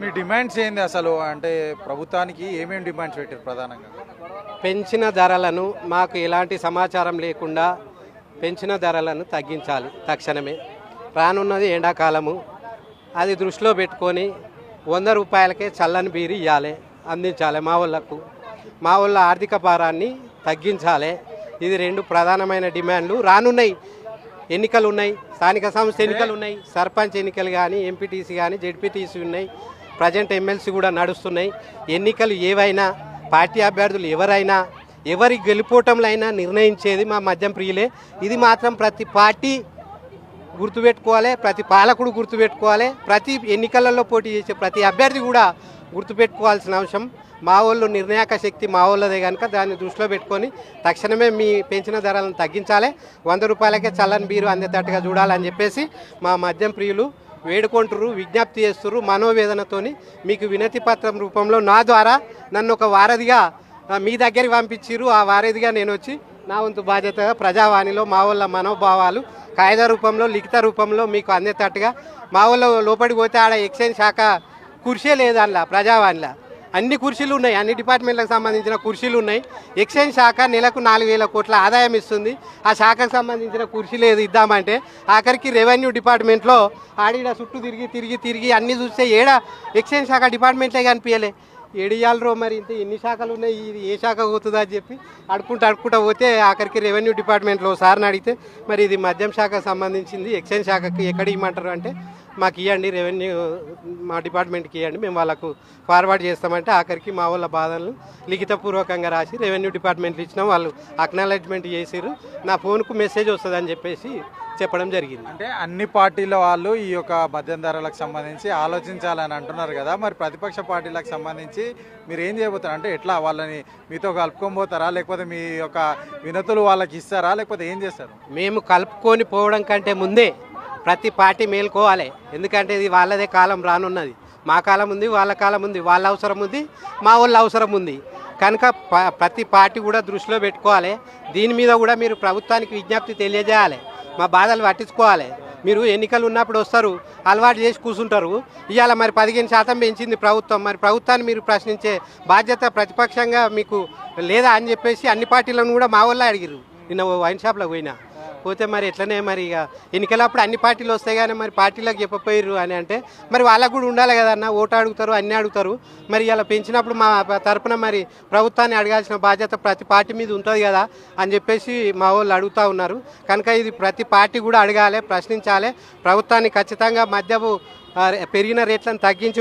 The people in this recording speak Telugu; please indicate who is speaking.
Speaker 1: మీ డిమాండ్స్ ఏంది అసలు? అంటే ప్రభుత్వానికి ఏమేమి డిమాండ్స్ పెట్టారు ప్రధానంగా?
Speaker 2: పెంచిన ధరలను మాకు ఎలాంటి సమాచారం లేకుండా పెంచిన ధరలను తగ్గించాలి తక్షణమే. రానున్నది ఎండాకాలము, అది దృష్టిలో పెట్టుకొని 100 రూపాయలకే చల్లని బీరు ఇవ్వాలి, అందించాలి మా వాళ్ళ ఆర్థిక భారాన్ని తగ్గించాలి. ఇది 2 ప్రధానమైన డిమాండ్లు. రానున్నాయి ఎన్నికలు ఉన్నాయి, స్థానిక సంస్థ ఎన్నికలు ఉన్నాయి, సర్పంచ్ ఎన్నికలు కానీ, ఎంపీటీసీ కానీ, జెడ్పీటీసీ ఉన్నాయి, ప్రజెంట్ ఎమ్మెల్సీ కూడా నడుస్తున్నాయి. ఎన్నికలు ఏవైనా పార్టీ అభ్యర్థులు ఎవరైనా ఎవరి గెలుపోవటంలో అయినా నిర్ణయించేది మా మద్యం ప్రియులే. ఇది మాత్రం ప్రతి పార్టీ గుర్తుపెట్టుకోవాలి, ప్రతి పాలకుడు గుర్తుపెట్టుకోవాలి, ప్రతి ఎన్నికలలో పోటీ చేసే ప్రతి అభ్యర్థి కూడా గుర్తుపెట్టుకోవాల్సిన అంశం. మా వాళ్ళు నిర్ణాయక శక్తి మా వాళ్ళదే కనుక దాన్ని దృష్టిలో పెట్టుకొని తక్షణమే మీ పెంచిన ధరలను తగ్గించాలి, 100 రూపాయలకే చల్లని బీరు అందేటట్టుగా చూడాలని చెప్పేసి మా మద్యం ప్రియులు వేడుకుంటున్నారు, విజ్ఞప్తి చేస్తున్నారు. మనోవేదనతోని మీకు వినతి పత్రం రూపంలో నా ద్వారా నన్ను ఒక వారధిగా మీ దగ్గరికి పంపించారు. ఆ వారధిగా నేను వచ్చి నా వంతు బాధ్యతగా ప్రజావాణిలో మా వాళ్ళ మనోభావాలు కాయిదా రూపంలో, లిఖిత రూపంలో మీకు అందేటట్టుగా. మా వాళ్ళ లోపలికి పోతే ఆడ ఎక్సైజ్ శాఖ కుర్చీ లేదు, అందులో ప్రజావాణిలో అన్ని కుర్చీలు ఉన్నాయి, అన్ని డిపార్ట్మెంట్లకు సంబంధించిన కుర్చీలు ఉన్నాయి. ఎక్సైజ్ శాఖ నెలకు 4,000 కోట్ల ఆదాయం ఇస్తుంది. ఆ శాఖకు సంబంధించిన కుర్చీలు ఏది ఇద్దామంటే ఆఖరికి రెవెన్యూ డిపార్ట్మెంట్లో ఆడిడ చుట్టూ తిరిగి అన్నీ చూస్తే ఏడా ఎక్సైజ్ శాఖ డిపార్ట్మెంట్లే కనిపించలే. ఏడియాలరో మరి ఇంత ఎన్ని శాఖలు ఉన్నాయి, ఇది ఏ శాఖ పోతుందా అని చెప్పి అడుక్కుంటా పోతే ఆఖరికి రెవెన్యూ డిపార్ట్మెంట్లో సార్ని అడిగితే మరి ఇది మద్యం శాఖకు సంబంధించింది, ఎక్సైజ్ శాఖకి ఎక్కడ ఇవ్వమంటారు అంటే మాకు ఇవ్వండి, రెవెన్యూ మా డిపార్ట్మెంట్కి ఇవ్వండి, మేము వాళ్ళకు ఫార్వర్డ్ చేస్తామంటే ఆఖరికి మా వాళ్ళ బాధలను లిఖితపూర్వకంగా రాసి రెవెన్యూ డిపార్ట్మెంట్లు ఇచ్చినాం. వాళ్ళు అక్నాలెడ్జ్మెంట్ చేసారు, నా ఫోన్కు మెసేజ్ వస్తుందని చెప్పేసి చెప్పడం జరిగింది.
Speaker 1: అంటే అన్ని పార్టీల వాళ్ళు ఈ యొక్క మద్యం ధరలకు సంబంధించి ఆలోచించాలని అంటున్నారు కదా, మరి ప్రతిపక్ష పార్టీలకు సంబంధించి మీరు ఏం చేయబోతారు? అంటే ఎట్లా వాళ్ళని మీతో కలుపుకోబోతారా, లేకపోతే మీ యొక్క వినతులు వాళ్ళకి ఇస్తారా, లేకపోతే ఏం చేస్తారు?
Speaker 2: మేము కలుపుకొని పోవడం కంటే ముందే ప్రతి పార్టీ మేల్కోవాలి. ఎందుకంటే ఇది వాళ్ళదే కాలం రానున్నది, మా కాలం ఉంది, వాళ్ళ కాలం ఉంది, వాళ్ళ అవసరం ఉంది, మా వాళ్ళ అవసరం ఉంది కనుక ప్రతి పార్టీ కూడా దృష్టిలో పెట్టుకోవాలి. దీని మీద కూడా మీరు ప్రభుత్వానికి విజ్ఞప్తి తెలియజేయాలి, మా బాధలు పట్టించుకోవాలి. మీరు ఎన్నికలు ఉన్నప్పుడు వస్తారు, అలవాటు చేసి కూర్చుంటారు. ఇవాళ మరి 15% పెంచింది ప్రభుత్వం, మరి ప్రభుత్వాన్ని మీరు ప్రశ్నించే బాధ్యత ప్రతిపక్షంగా మీకు లేదా అని చెప్పేసి అన్ని పార్టీలను కూడా మా వాళ్ళే అడిగారు. నిన్న వైన్ షాప్లోకి పోతే మరి ఎట్లనే మరి ఇక ఎన్నికలప్పుడు అన్ని పార్టీలు వస్తాయి కానీ మరి పార్టీలకు చెప్పపోయారు అని అంటే మరి వాళ్ళకు కూడా ఉండాలి కదన్న, ఓటు అడుగుతారు, అన్నీ అడుగుతారు. మరి ఇలా పెంచినప్పుడు మా తరపున మరి ప్రభుత్వాన్ని అడగాల్సిన బాధ్యత ప్రతి పార్టీ మీద ఉంటుంది కదా అని చెప్పేసి మా వాళ్ళు అడుగుతూ ఉన్నారు. కనుక ఇది ప్రతి పార్టీ కూడా అడగాలి, ప్రశ్నించాలి. ప్రభుత్వాన్ని ఖచ్చితంగా మద్యపు పెరిగిన రేట్లను తగ్గించి